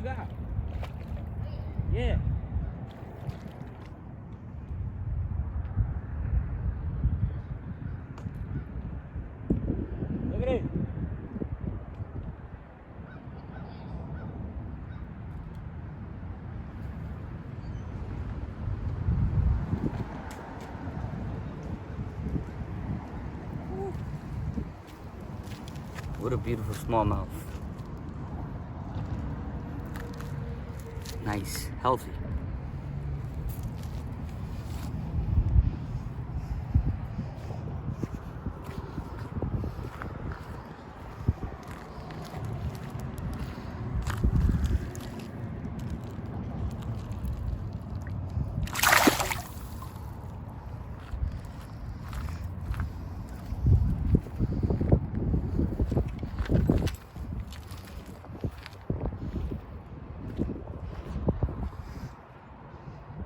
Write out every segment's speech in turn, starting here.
got? Yeah. Look at it. What a beautiful smallmouth. Nice, healthy.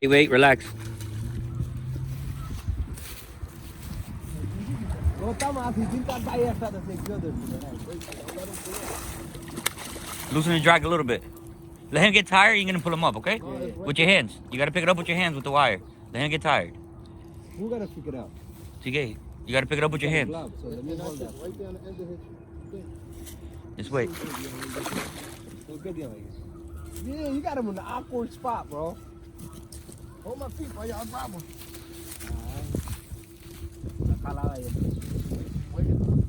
Hey, wait, relax. Loosen the drag a little bit. Let him get tired, you're gonna pull him up, okay? With your hands. You gotta pick it up with your hands with the wire. Let him get tired. Who gotta pick it up? TK, you gotta pick it up with your hands. So let me hold that. Right down the end of it. Just wait. Yeah, you got him in the awkward spot, bro. Hold my feet while y'all grab him.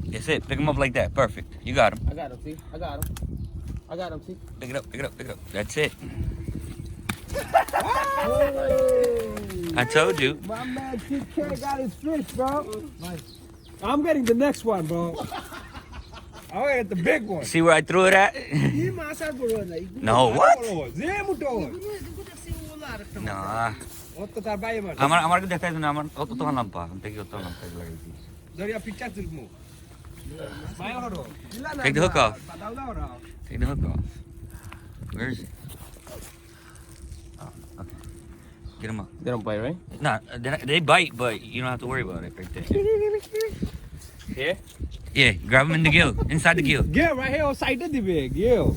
That's it. Pick him up like that. Perfect. You got him. I got him, see? I got him. I got him, see? Pick it up, pick it up, pick it up. That's it. Hey! I told you. My man TK got his fish, bro. Nice. I'm getting the next one, bro. I'm gonna get the big one. See where I threw it at? No, what? Nah. Amar kita tayo na amar. Oto lang pa. Take it lang pa lagi. Daria picture mo. Take the hook off. Take the hook off. Where is it? Oh, okay. Get him up. They don't bite, right? Nah, they bite, but you don't have to worry about it right there. Here? Yeah, grab him in the gill, inside the gill. Gill, right here on side of the big gill.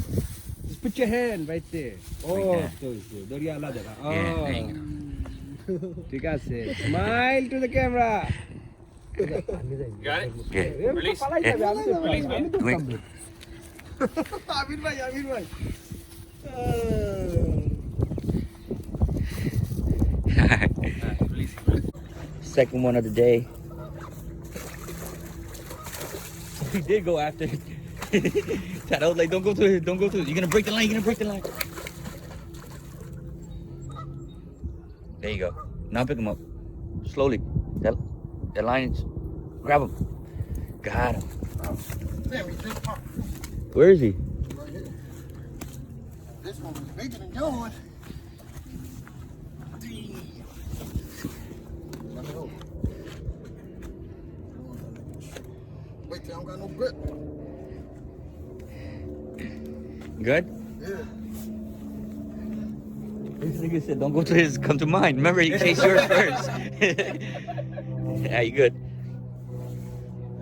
Just put your hand right there. Oh, there. Daria la jagah. Oh. Yeah, there you go. ठीक है से smile to the camera. Got it? Yeah. Release. Release, man. Wait. Amir bhai. Second one of the day. He did go after it. I was like, don't go to it, don't go to it. You're gonna break the line, you're gonna break the line. There you go. Now pick him up. Slowly. That line is, grab him. Got him. Where is he? Right here. This one was bigger than yours. Wait till I don't got no grip. Good? Yeah. This nigga said, don't go to his, come to mine. Remember, he chased yours first. Yeah, you good.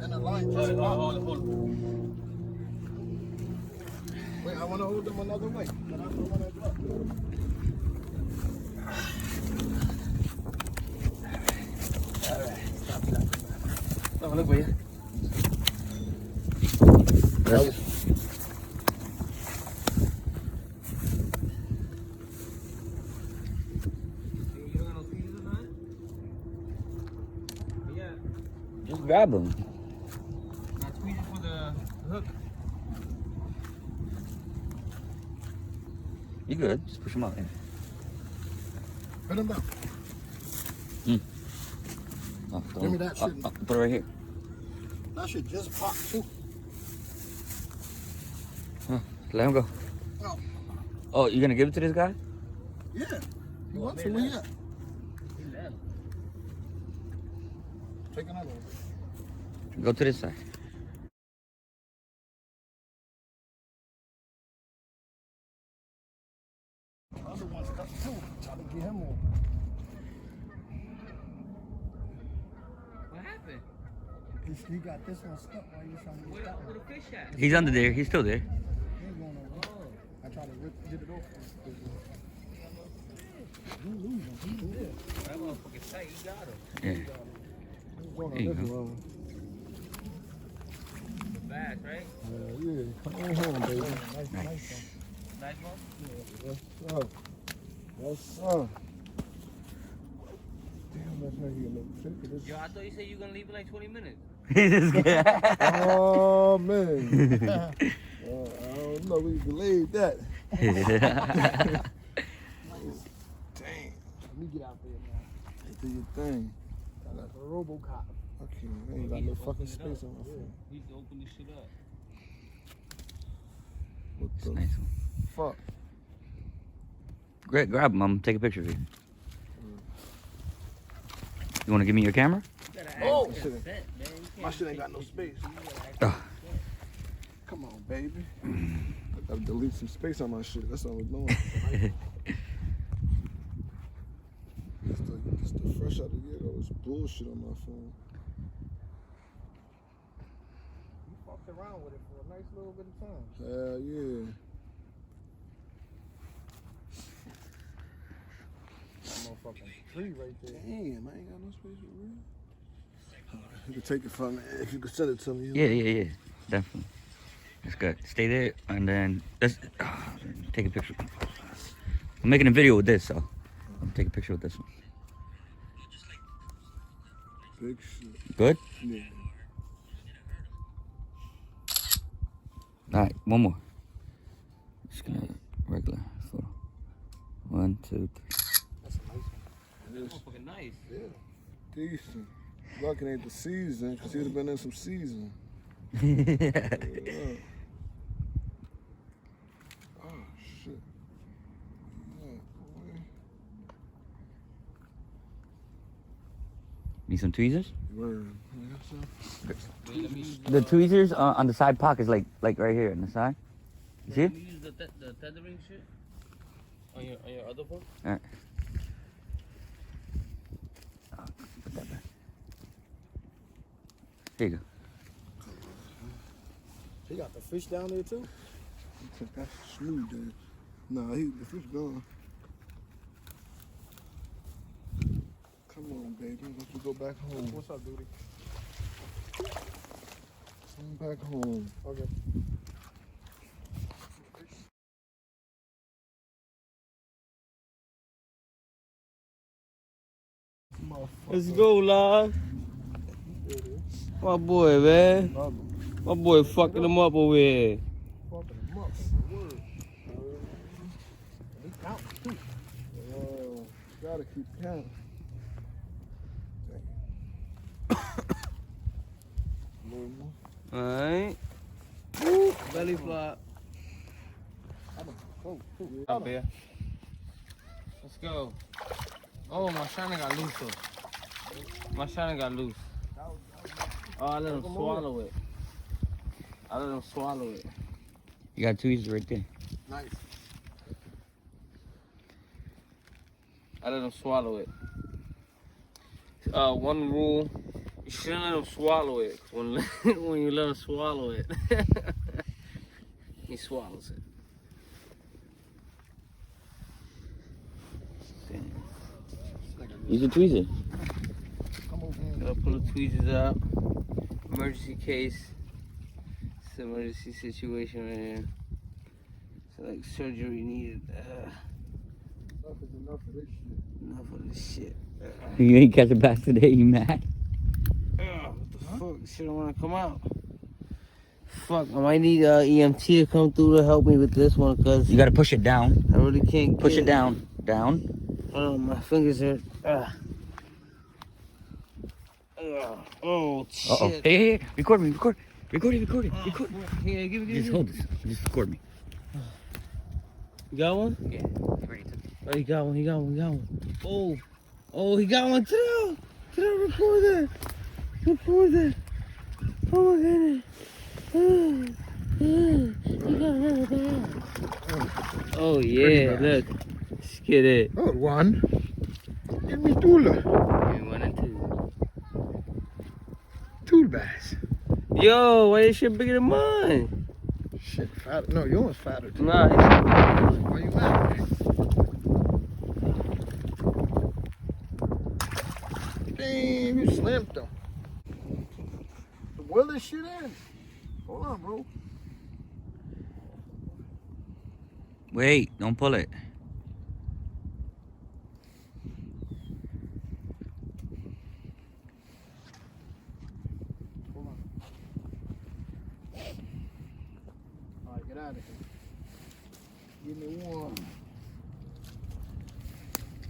And the line just hold it. Wait, I want to hold them another way. But I don't want to drop. Alright, stop. Oh, look for you. Just grab him. Now squeeze it for the hook. You good? Just push him out. Yeah. Put him down. Oh, Give me that shit. Put it right here. That shit just popped too. Let him go. No. Oh, you gonna give it to this guy? Yeah. You want to? Where you at? Take another one. Go to this side. The other one's stuck too. Try to get him on. What happened? He got this one stuck while you trying to get that one. Where the fish at? He's under there. He's still there. He ain't going nowhere. I try to get it off. That motherfucker tight, you got him. Yeah. There you go. The bass, right? Yeah, come on home, baby. Nice. Nice one? What's up? What's up? Damn, that's not getting no picture. Yo, I thought you said you were gonna leave in like 20 minutes. Oh, man. I don't know. We delayed that. Dang. Let me get out there now. Do your thing. I got a RoboCop. Okay, I ain't got no fucking space on my phone. He can open this shit up. What It's the a nice one. fuck? Great, grab them. I'm gonna take a picture of you. You wanna give me your camera? You gotta Oh, act shit. consent, man. You can't My shit ain't take got no pictures. space. You gotta act Oh. consent. Come on, baby. I gotta delete some space on my shit. That's all we're doing. Just the fresh out of the year, all this bullshit on my phone. You fucked around with it for a nice little bit of time. Hell yeah. Motherfucking tree right there. Damn, I ain't got no space for real. You can take it from me if you could send it to me. Yeah. Definitely. That's good. Stay there and then let's take a picture. I'm making a video with this, so I'll take a picture with this one. Big shit. Good? Yeah. Alright, one more. Just gonna regular photo. 1, 2, 3. That's a nice one. That's motherfucking nice. Yeah. Decent. Lucky ain't the season, because he'd have been in some season. Yeah. Oh, shit. Yeah, boy. Need some tweezers? Word. Wait, let me use The tweezers on the side pockets, like right here on the side. You see Let it? me use the tethering shit on your other phone. Alright. Put that back. Here you go. He got the fish down there, too? He took that smooth there. Nah, the fish gone. Come on, baby. Let's go back home. What's up, duty? Come back home. Okay. Let's go, love. My boy, man. My boy fucking him up over here. Fucking him up. Word. He counts, too. Oh, gotta keep counting. Alright. Belly flop. Up here. Let's go. Oh, my shiner got loose though. My shiner got loose. Oh, I let him swallow it. I let him swallow it. You got tweezers right there. Nice. I let him swallow it. One rule, you shouldn't let him swallow it. When you let him swallow it, he swallows it. Use a tweezer. Gotta pull the tweezers out. Emergency case. It's an emergency situation right here. It's like surgery needed. Enough is enough of this shit. Enough of this shit. You ain't catch a bass today, you mad? What the fuck? Shit don't wanna come out. Fuck, I might need EMT to come through to help me with this one because You gotta push it down. I really can't Push get it down. Down. Oh, my fingers are. Oh, shit. Uh-oh. Hey. Record me. Record. Record it. Here, give me. Just hold this. Just record me. You got one? Yeah. You already took it. Oh, he got one. Oh, he got one too. Record that. Oh my goodness. He got another bag. Oh yeah, look. Let's get it. Oh, one. Give me tula. Give me 1 and 2. Tool bass. Yo, why this shit bigger than mine? Shit, fat. No, yours fatter. Too. Nah, Why you mad? Damn, you slammed them. Where this shit in? Hold on, bro. Wait, don't pull it. Hold on. All right, get out of here. Give me one.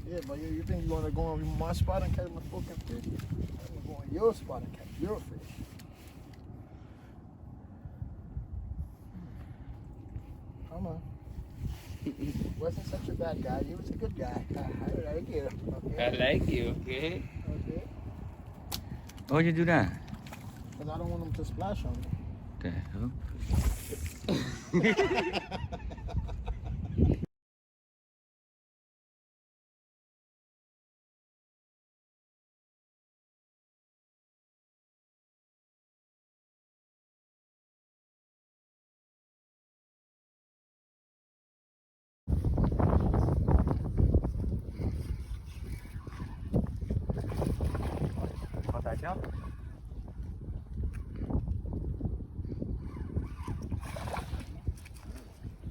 Yeah, but you think you want to go on my spot and catch my fucking fish? I'm going to go on your spot and catch your fish. Come on. Wasn't such a bad guy. He was a good guy. I like you. Okay. I like you, okay? Okay. Why'd you do that? Because I don't want him to splash on me. The hell?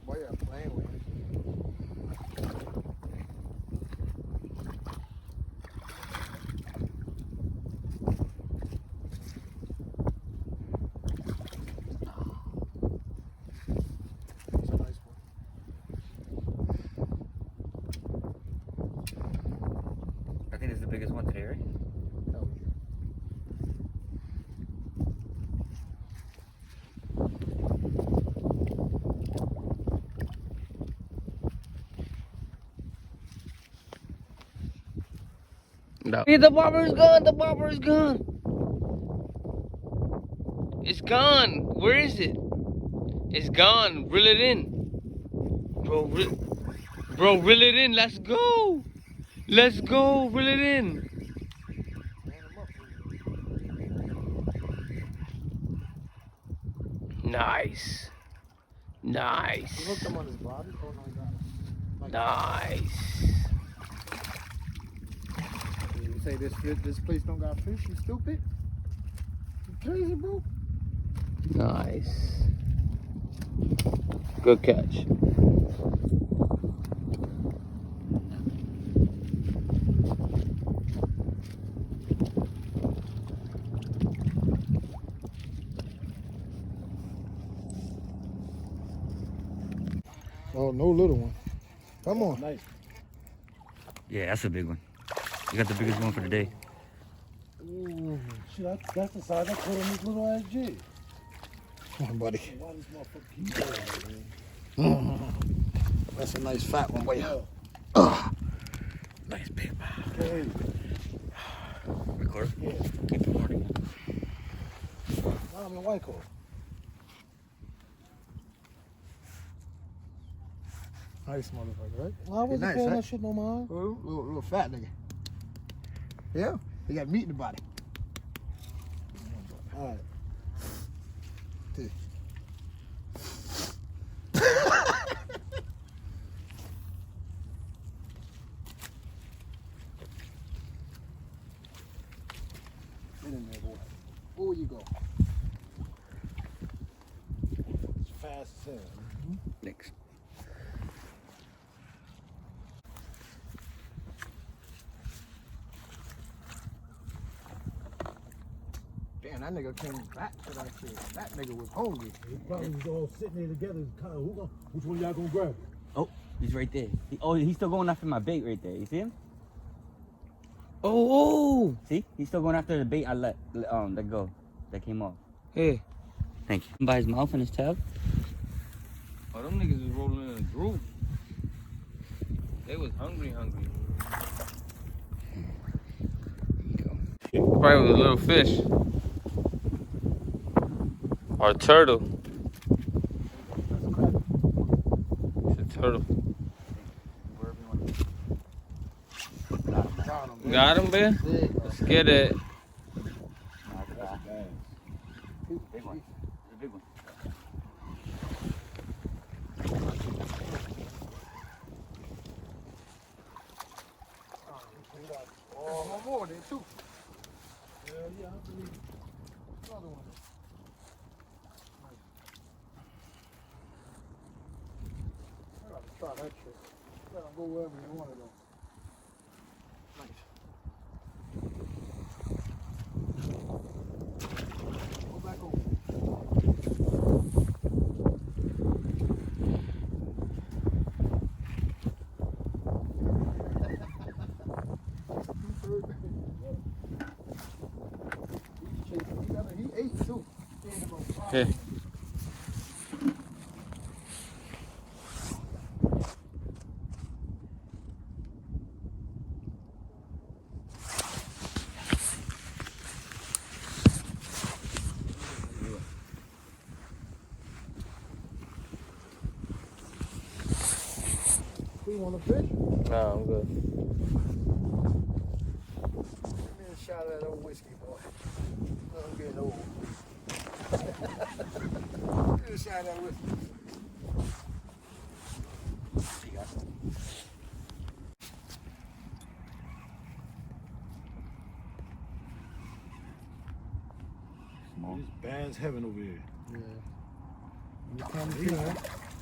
Boy, you're playing with him. It's a nice one. I think it's the biggest one today, right? Hell No. Hey, the bobber is gone. The bobber is gone. It's gone. Where is it? It's gone. Reel it in. Bro, reel it in. Let's go. Let's go. Reel it in. Nice. Nice. You hooked him on his body? Oh, no, he got him. Nice. You say this place don't got fish? You stupid? You crazy, bro? Nice. Good catch. Oh, no little one. Come on. Nice. Yeah, that's a big one. You got the biggest one for the day. Ooh, shit, that's the size I put on this little ass jig. Come on, buddy. Why this motherfucker keep going, man? That's a nice fat one, boy. Nice big man. Okay. Record? Yeah. Keep recording. Nah, I'm in White Coat. Nice motherfucker, right? Well, I wasn't nice, feeling right? that shit no more. Little fat nigga. Yeah, he got meat in the body. All right. Get in there, boy. Where you go? It's fast as hell. Next. Damn, that nigga came back to that shit. That nigga was hungry. They probably was all sitting there together. Kind of, which one of y'all gonna grab it? Oh, he's right there. He's still going after my bait right there. You see him? Oh, See? He's still going after the bait I let go. That came off. hey. Thank you. By his mouth and his tail. Oh, them niggas was rolling in a group. They was hungry. Probably was a little fish. Or a turtle. It's a turtle. Got him, man? Let's get it. Big one. It's a big one. Oh, one more there too. Yeah, I believe it. Another one. Nice. I gotta try that trick. Let them go wherever you want to go. Nice. Go back over. He ate too. Okay. You want a fish? No, I'm good. Give me a shot of that old whiskey, boy. I'm getting old. Give me a shot of that whiskey. It's bad as heaven over here. Yeah.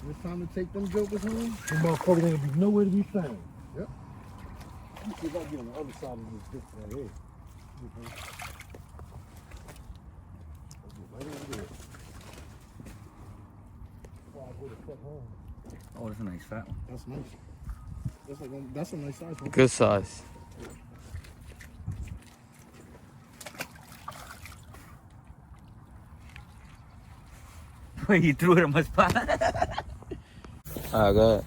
It's time to take them jokers home. Them motherfuckers ain't gonna be nowhere to be found. Yep. Let me see if I can get on the other side of this bitch right here. Right over there. Before I go the fuck home. Oh, that's a nice fat one. That's nice. That's a nice size one. Good size. You threw it in my spot. Alright, go ahead.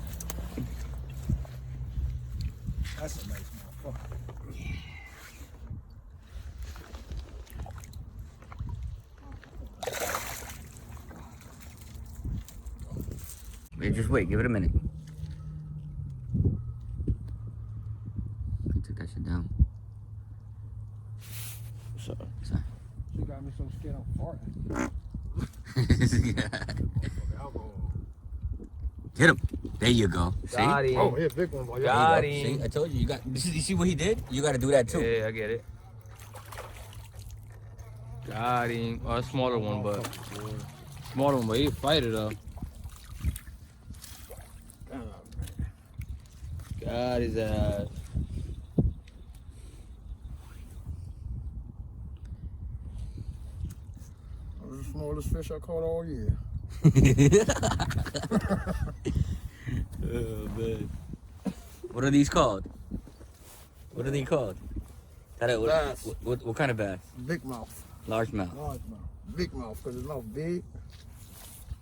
That's a nice motherfucker. Wait, just wait. Give it a minute. You took that shit down. Sorry. Sorry. She got me so scared I'm farting. Hit him. There you go. See? Got him. Oh, yeah, big one, boy. There you Got go. him. See, I told you. You got. You see what he did? You got to do that too. Yeah, I get it. Got him. Oh, a smaller one, but he a fighter though. Got his ass. That was the smallest fish I caught all year. Oh man. What are these called? What are they called? Bass. What kind of bass? Big mouth. Largemouth. Large mouth. Big mouth, because his mouth big.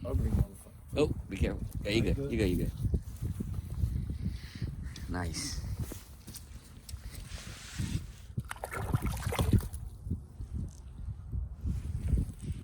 Ugly motherfucker. Oh, be careful. Yeah, you good. You good. You good. Nice.